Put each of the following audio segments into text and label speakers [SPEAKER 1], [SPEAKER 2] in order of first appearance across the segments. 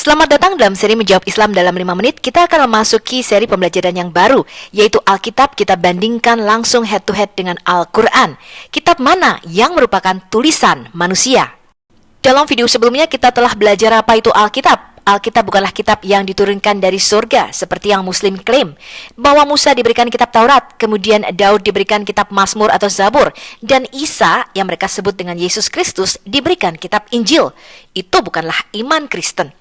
[SPEAKER 1] Selamat datang dalam seri Menjawab Islam dalam 5 menit. Kita akan memasuki seri pembelajaran yang baru, yaitu Alkitab. Kita bandingkan langsung head to head dengan Al-Quran. Kitab mana yang merupakan tulisan manusia? Dalam video sebelumnya kita telah belajar apa itu Alkitab. Alkitab bukanlah kitab yang diturunkan dari surga, seperti yang Muslim klaim, bahwa Musa diberikan kitab Taurat, kemudian Daud diberikan kitab Mazmur atau Zabur, dan Isa, yang mereka sebut dengan Yesus Kristus, diberikan kitab Injil. Itu bukanlah iman Kristen.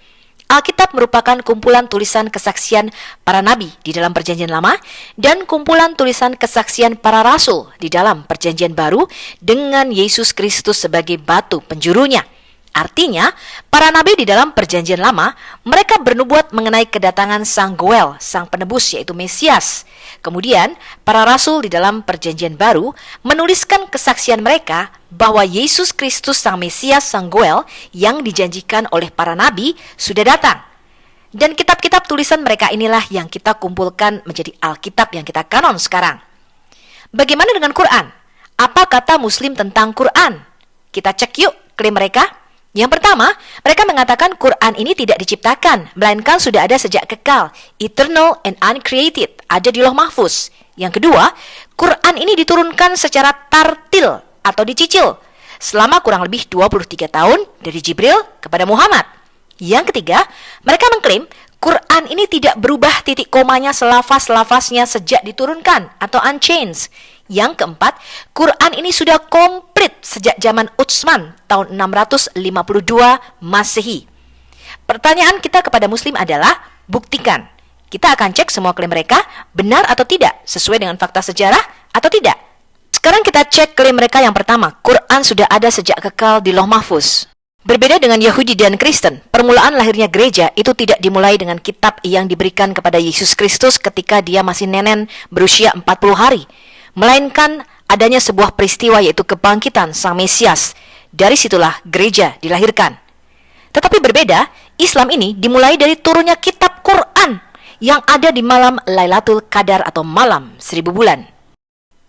[SPEAKER 1] Alkitab merupakan kumpulan tulisan kesaksian para nabi di dalam Perjanjian Lama dan kumpulan tulisan kesaksian para rasul di dalam Perjanjian Baru dengan Yesus Kristus sebagai batu penjurunya. Artinya, para nabi di dalam Perjanjian Lama, mereka bernubuat mengenai kedatangan Sang Goel, Sang Penebus, yaitu Mesias. Kemudian, para rasul di dalam Perjanjian Baru menuliskan kesaksian mereka bahwa Yesus Kristus Sang Mesias, Sang Goel, yang dijanjikan oleh para nabi sudah datang. Dan kitab-kitab tulisan mereka inilah yang kita kumpulkan menjadi Alkitab yang kita kanon sekarang. Bagaimana dengan Quran? Apa kata Muslim tentang Quran? Kita cek yuk klaim mereka. Yang pertama, mereka mengatakan Quran ini tidak diciptakan, melainkan sudah ada sejak kekal, eternal and uncreated, ada di Lauh Mahfuz. Yang kedua, Quran ini diturunkan secara tartil atau dicicil selama kurang lebih 23 tahun dari Jibril kepada Muhammad. Yang ketiga, mereka mengklaim Quran ini tidak berubah titik komanya selafaz-lafaznya sejak diturunkan atau unchanged. Yang keempat, Quran ini sudah komplit sejak zaman Utsman tahun 652 Masehi. Pertanyaan kita kepada Muslim adalah, buktikan. Kita akan cek semua klaim mereka benar atau tidak, sesuai dengan fakta sejarah atau tidak. Sekarang kita cek klaim mereka yang pertama, Quran sudah ada sejak kekal di Lauh Mahfuz. Berbeda dengan Yahudi dan Kristen, permulaan lahirnya gereja itu tidak dimulai dengan kitab yang diberikan kepada Yesus Kristus ketika dia masih nenen berusia 40 hari. Melainkan adanya sebuah peristiwa yaitu kebangkitan Sang Mesias. Dari situlah gereja dilahirkan. Tetapi berbeda, Islam ini dimulai dari turunnya kitab Quran yang ada di malam Lailatul Qadar atau malam 1000 bulan.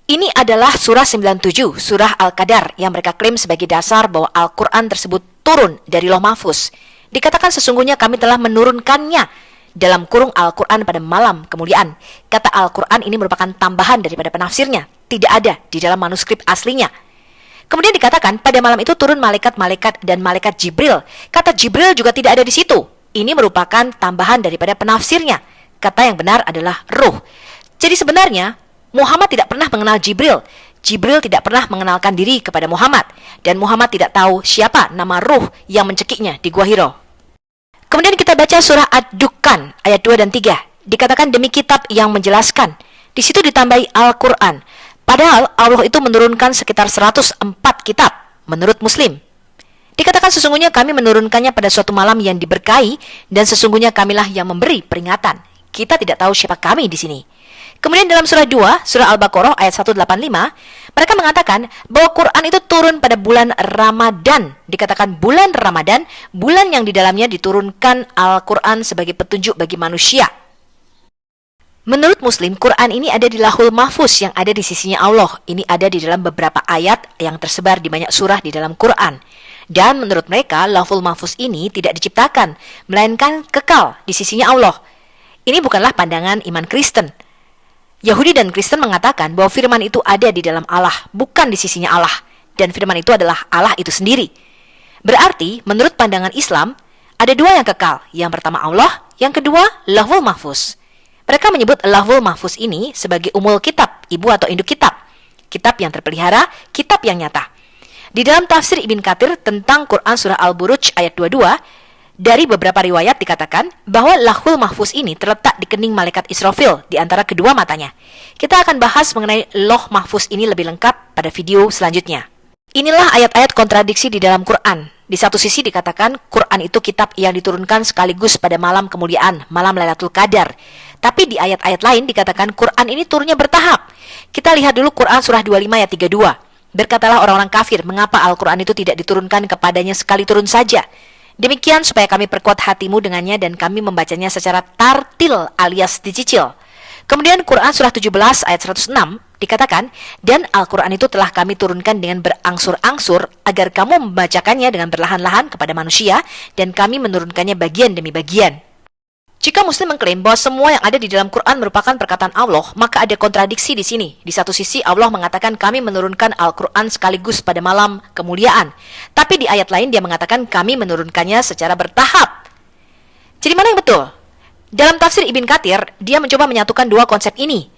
[SPEAKER 1] Ini adalah surah 97, surah Al-Qadar, yang mereka klaim sebagai dasar bahwa Al-Quran tersebut turun dari Lauh Mahfuz. Dikatakan sesungguhnya kami telah menurunkannya dalam kurung Al-Quran pada malam kemuliaan. Kata Al-Quran ini merupakan tambahan daripada penafsirnya, tidak ada di dalam manuskrip aslinya. Kemudian dikatakan pada malam itu turun malaikat-malaikat dan malaikat Jibril. Kata Jibril juga tidak ada di situ. Ini merupakan tambahan daripada penafsirnya. Kata yang benar adalah ruh. Jadi sebenarnya Muhammad tidak pernah mengenal Jibril. Jibril tidak pernah mengenalkan diri kepada Muhammad. Dan Muhammad tidak tahu siapa nama ruh yang mencekiknya di Gua Hiro. Kemudian kita baca surah Ad-Dukhan ayat 2 dan 3. Dikatakan demi kitab yang menjelaskan. Di situ ditambahi Al-Quran. Padahal Allah itu menurunkan sekitar 104 kitab menurut Muslim. Dikatakan sesungguhnya kami menurunkannya pada suatu malam yang diberkahi dan sesungguhnya kamilah yang memberi peringatan. Kita tidak tahu siapa kami di sini. Kemudian dalam surah 2, surah Al-Baqarah ayat 185, mereka mengatakan bahwa Quran itu turun pada bulan Ramadan. Dikatakan bulan Ramadan, bulan yang di dalamnya diturunkan Al-Quran sebagai petunjuk bagi manusia. Menurut Muslim, Quran ini ada di Lauhul Mahfuz yang ada di sisinya Allah. Ini ada di dalam beberapa ayat yang tersebar di banyak surah di dalam Quran. Dan menurut mereka, Lauhul Mahfuz ini tidak diciptakan, melainkan kekal di sisinya Allah. Ini bukanlah pandangan iman Kristen. Yahudi dan Kristen mengatakan bahwa firman itu ada di dalam Allah, bukan di sisinya Allah. Dan firman itu adalah Allah itu sendiri. Berarti, menurut pandangan Islam, ada dua yang kekal. Yang pertama Allah, yang kedua Lauhul Mahfuz. Mereka menyebut Lauhul Mahfuz ini sebagai umul kitab, ibu atau induk kitab. Kitab yang terpelihara, kitab yang nyata. Di dalam tafsir Ibn Katsir tentang Quran surah Al-Buruj ayat 22, dari beberapa riwayat dikatakan bahwa Lauhul Mahfuz ini terletak di kening malaikat Israfil di antara kedua matanya. Kita akan bahas mengenai Lauh Mahfuz ini lebih lengkap pada video selanjutnya. Inilah ayat-ayat kontradiksi di dalam Quran. Di satu sisi dikatakan Quran itu kitab yang diturunkan sekaligus pada malam kemuliaan, malam Lailatul Qadar. Tapi di ayat-ayat lain dikatakan Quran ini turunnya bertahap. Kita lihat dulu Quran surah 25 ayat 32. Berkatalah orang-orang kafir, mengapa Al-Quran itu tidak diturunkan kepadanya sekali turun saja? Demikian supaya kami perkuat hatimu dengannya dan kami membacanya secara tartil alias dicicil. Kemudian Quran surah 17 ayat 106 dikatakan, dan Al-Quran itu telah kami turunkan dengan berangsur-angsur agar kamu membacakannya dengan perlahan-lahan kepada manusia, dan kami menurunkannya bagian demi bagian. Jika Muslim mengklaim bahwa semua yang ada di dalam Quran merupakan perkataan Allah, maka ada kontradiksi di sini. Di satu sisi Allah mengatakan kami menurunkan Al-Quran sekaligus pada malam kemuliaan. Tapi di ayat lain dia mengatakan kami menurunkannya secara bertahap. Jadi mana yang betul? Dalam tafsir Ibn Katsir, dia mencoba menyatukan dua konsep ini.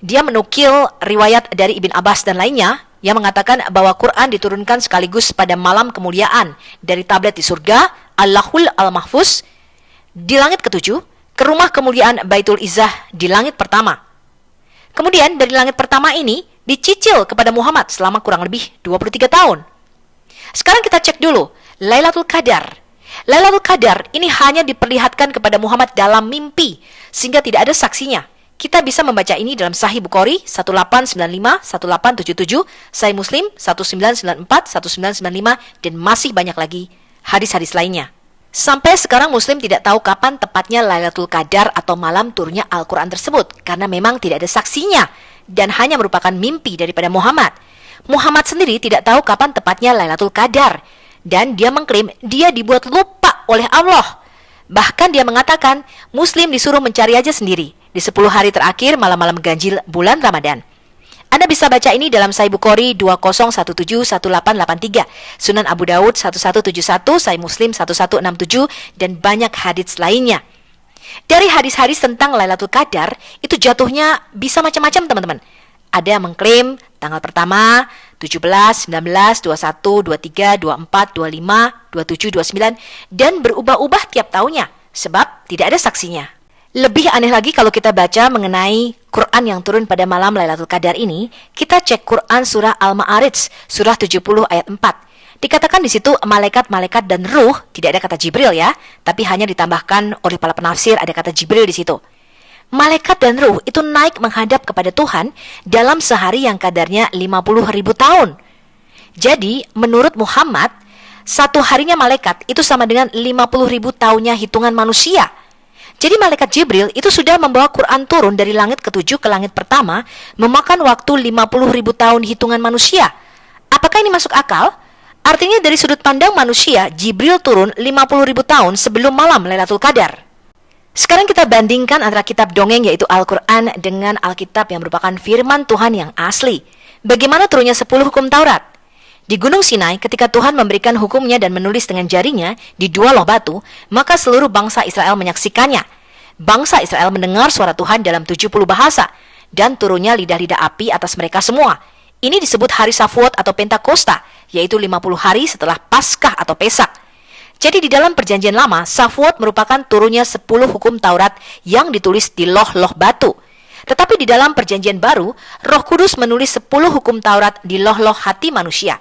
[SPEAKER 1] Dia menukil riwayat dari Ibn Abbas dan lainnya yang mengatakan bahwa Quran diturunkan sekaligus pada malam kemuliaan dari tablet di surga, Allahul Al-Mahfuz, di langit ketujuh, ke rumah kemuliaan Baitul Izzah di langit pertama. Kemudian dari langit pertama ini dicicil kepada Muhammad selama kurang lebih 23 tahun. Sekarang kita cek dulu Lailatul Qadar. Lailatul Qadar ini hanya diperlihatkan kepada Muhammad dalam mimpi, sehingga tidak ada saksinya. Kita bisa membaca ini dalam Sahih Bukhari 1895, 1877, Sahih Muslim 1994, 1995, dan masih banyak lagi hadis-hadis lainnya. Sampai sekarang Muslim tidak tahu kapan tepatnya Lailatul Qadar atau malam turunnya Al-Quran tersebut, karena memang tidak ada saksinya dan hanya merupakan mimpi daripada Muhammad. Muhammad sendiri tidak tahu kapan tepatnya Lailatul Qadar, dan dia mengklaim dia dibuat lupa oleh Allah. Bahkan dia mengatakan Muslim disuruh mencari aja sendiri di 10 hari terakhir malam-malam ganjil bulan Ramadan. Anda bisa baca ini dalam Sahih Bukhari 20171883, Sunan Abu Daud 1171, Sahih Muslim 1167, dan banyak hadits lainnya. Dari hadis-hadis tentang Lailatul Qadar, itu jatuhnya bisa macam-macam teman-teman. Ada yang mengklaim tanggal pertama, 17, 19, 21, 23, 24, 25, 27, 29, dan berubah-ubah tiap tahunnya, sebab tidak ada saksinya. Lebih aneh lagi kalau kita baca mengenai Quran yang turun pada malam Lailatul Qadar ini, kita cek Quran surah Al-Ma'arij, surah 70 ayat 4. Dikatakan di situ malaikat-malaikat dan ruh, tidak ada kata Jibril ya, tapi hanya ditambahkan oleh para penafsir ada kata Jibril di situ. Malaikat dan ruh itu naik menghadap kepada Tuhan dalam sehari yang kadarnya 50.000 tahun. Jadi, menurut Muhammad, satu harinya malaikat itu sama dengan 50.000 tahunnya hitungan manusia. Jadi malaikat Jibril itu sudah membawa Quran turun dari langit ketujuh ke langit pertama, memakan waktu 50.000 tahun hitungan manusia. Apakah ini masuk akal? Artinya dari sudut pandang manusia, Jibril turun 50.000 tahun sebelum malam Lailatul Qadar. Sekarang kita bandingkan antara kitab dongeng yaitu Al-Quran dengan Alkitab yang merupakan firman Tuhan yang asli. Bagaimana turunnya 10 hukum Taurat? Di Gunung Sinai, ketika Tuhan memberikan hukumnya dan menulis dengan jarinya di 2 loh batu, maka seluruh bangsa Israel menyaksikannya. Bangsa Israel mendengar suara Tuhan dalam 70 bahasa, dan turunnya lidah-lidah api atas mereka semua. Ini disebut hari Safuot atau Pentakosta, yaitu 50 hari setelah Paskah atau Pesak. Jadi di dalam perjanjian lama, Safuot merupakan turunnya 10 hukum Taurat yang ditulis di loh-loh batu. Tetapi di dalam perjanjian baru, Roh Kudus menulis 10 hukum Taurat di loh-loh hati manusia.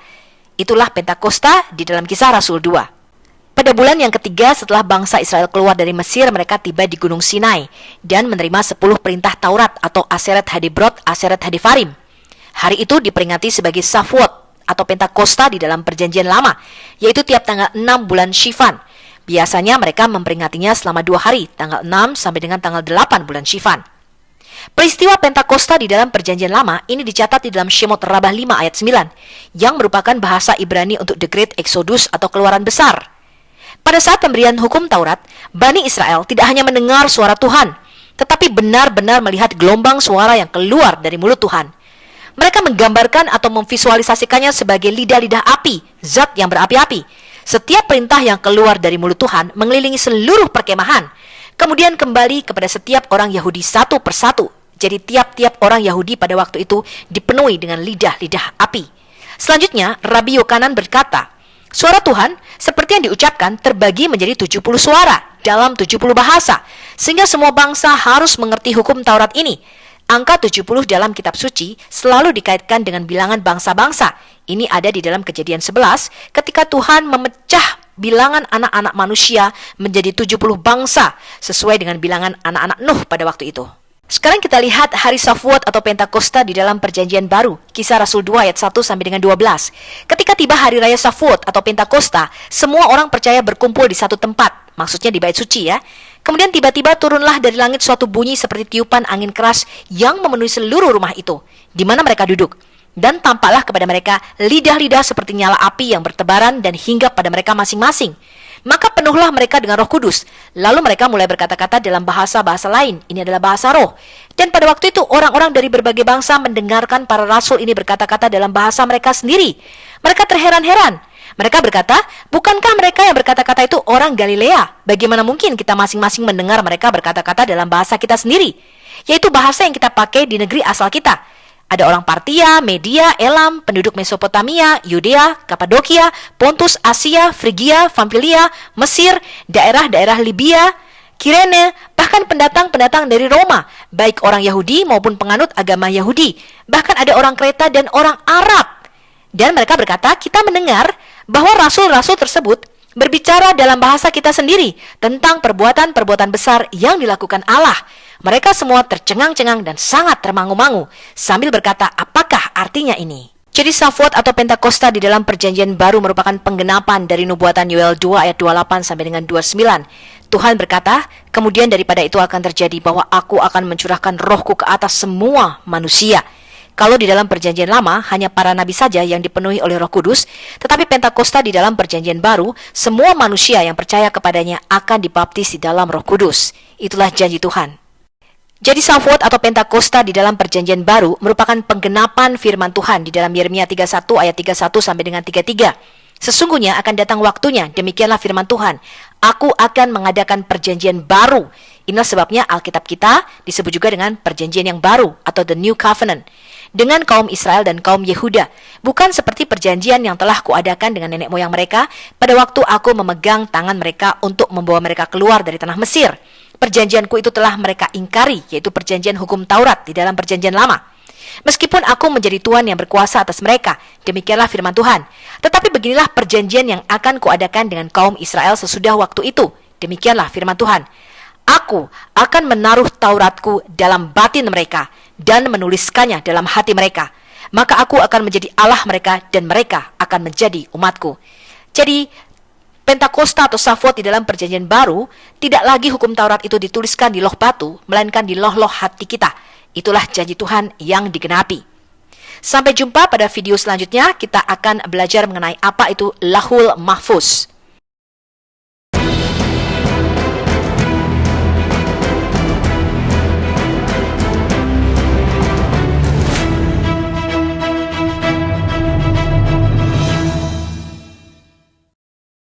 [SPEAKER 1] Itulah Pentakosta di dalam Kisah Rasul 2. Pada bulan yang ketiga setelah bangsa Israel keluar dari Mesir, mereka tiba di Gunung Sinai dan menerima 10 perintah Taurat atau Aseret Hadibrot, Aseret Hadifarim. Hari itu diperingati sebagai Safuot atau Pentakosta di dalam perjanjian lama, yaitu tiap tanggal 6 bulan Sivan. Biasanya mereka memperingatinya selama 2 hari, tanggal 6 sampai dengan tanggal 8 bulan Sivan. Peristiwa Pentakosta di dalam perjanjian lama ini dicatat di dalam Shemot Rabbah 5 ayat 9, yang merupakan bahasa Ibrani untuk The Great Exodus atau keluaran besar. Pada saat pemberian hukum Taurat, Bani Israel tidak hanya mendengar suara Tuhan, tetapi benar-benar melihat gelombang suara yang keluar dari mulut Tuhan. Mereka menggambarkan atau memvisualisasikannya sebagai lidah-lidah api, zat yang berapi-api. Setiap perintah yang keluar dari mulut Tuhan mengelilingi seluruh perkemahan, kemudian kembali kepada setiap orang Yahudi satu persatu. Jadi tiap-tiap orang Yahudi pada waktu itu dipenuhi dengan lidah-lidah api. Selanjutnya, Rabbi Yochanan berkata, suara Tuhan seperti yang diucapkan terbagi menjadi 70 suara dalam 70 bahasa, sehingga semua bangsa harus mengerti hukum Taurat ini. Angka 70 dalam kitab suci selalu dikaitkan dengan bilangan bangsa-bangsa. Ini ada di dalam Kejadian 11 ketika Tuhan memecah bilangan anak-anak manusia menjadi 70 bangsa sesuai dengan bilangan anak-anak Nuh pada waktu itu. Sekarang kita lihat hari Safuot atau Pentakosta di dalam perjanjian baru, Kisah Rasul 2 ayat 1 sampai dengan 12. Ketika tiba hari raya Safuot atau Pentakosta, semua orang percaya berkumpul di satu tempat, maksudnya di bait suci ya. Kemudian tiba-tiba turunlah dari langit suatu bunyi seperti tiupan angin keras yang memenuhi seluruh rumah itu, di mana mereka duduk. Dan tampaklah kepada mereka lidah-lidah seperti nyala api yang bertebaran dan hinggap pada mereka masing-masing. Maka penuhlah mereka dengan Roh Kudus. Lalu mereka mulai berkata-kata dalam bahasa-bahasa lain. Ini adalah bahasa roh. Dan pada waktu itu orang-orang dari berbagai bangsa mendengarkan para rasul ini berkata-kata dalam bahasa mereka sendiri. Mereka terheran-heran. Mereka berkata, bukankah mereka yang berkata-kata itu orang Galilea? Bagaimana mungkin kita masing-masing mendengar mereka berkata-kata dalam bahasa kita sendiri? Yaitu bahasa yang kita pakai di negeri asal kita. Ada orang Partia, Media, Elam, penduduk Mesopotamia, Yudea, Kapadokia, Pontus, Asia, Frigia, Pamfilia, Mesir, daerah-daerah Libya, Kirene, bahkan pendatang-pendatang dari Roma, baik orang Yahudi maupun penganut agama Yahudi. Bahkan ada orang Kreta dan orang Arab. Dan mereka berkata, kita mendengar bahwa rasul-rasul tersebut berbicara dalam bahasa kita sendiri tentang perbuatan-perbuatan besar yang dilakukan Allah. Mereka semua tercengang-cengang dan sangat termangu-mangu sambil berkata, apakah artinya ini? Jadi Safuat atau Pentakosta di dalam perjanjian baru merupakan penggenapan dari nubuatan Yoel 2 ayat 28 sampai dengan 29. Tuhan berkata, kemudian daripada itu akan terjadi bahwa aku akan mencurahkan rohku ke atas semua manusia. Kalau di dalam perjanjian lama hanya para nabi saja yang dipenuhi oleh Roh Kudus, tetapi Pentakosta di dalam perjanjian baru, semua manusia yang percaya kepadanya akan dibaptis di dalam Roh Kudus. Itulah janji Tuhan. Jadi Safuat atau Pentakosta di dalam perjanjian baru merupakan penggenapan firman Tuhan di dalam Yeremia 31 ayat 31 sampai dengan 33. Sesungguhnya akan datang waktunya, demikianlah firman Tuhan, aku akan mengadakan perjanjian baru. Inilah sebabnya Alkitab kita disebut juga dengan perjanjian yang baru atau the New Covenant dengan kaum Israel dan kaum Yehuda, bukan seperti perjanjian yang telah kuadakan dengan nenek moyang mereka pada waktu aku memegang tangan mereka untuk membawa mereka keluar dari tanah Mesir. Perjanjianku itu telah mereka ingkari, yaitu perjanjian hukum Taurat di dalam perjanjian lama. Meskipun aku menjadi Tuhan yang berkuasa atas mereka, demikianlah firman Tuhan. Tetapi beginilah perjanjian yang akan kuadakan dengan kaum Israel sesudah waktu itu. Demikianlah firman Tuhan. Aku akan menaruh Tauratku dalam batin mereka dan menuliskannya dalam hati mereka. Maka aku akan menjadi Allah mereka dan mereka akan menjadi umatku. Jadi, Pentakosta atau Safuat di dalam perjanjian baru, tidak lagi hukum Taurat itu dituliskan di loh batu, melainkan di loh-loh hati kita. Itulah janji Tuhan yang digenapi. Sampai jumpa pada video selanjutnya, kita akan belajar mengenai apa itu Lahul Mahfuz.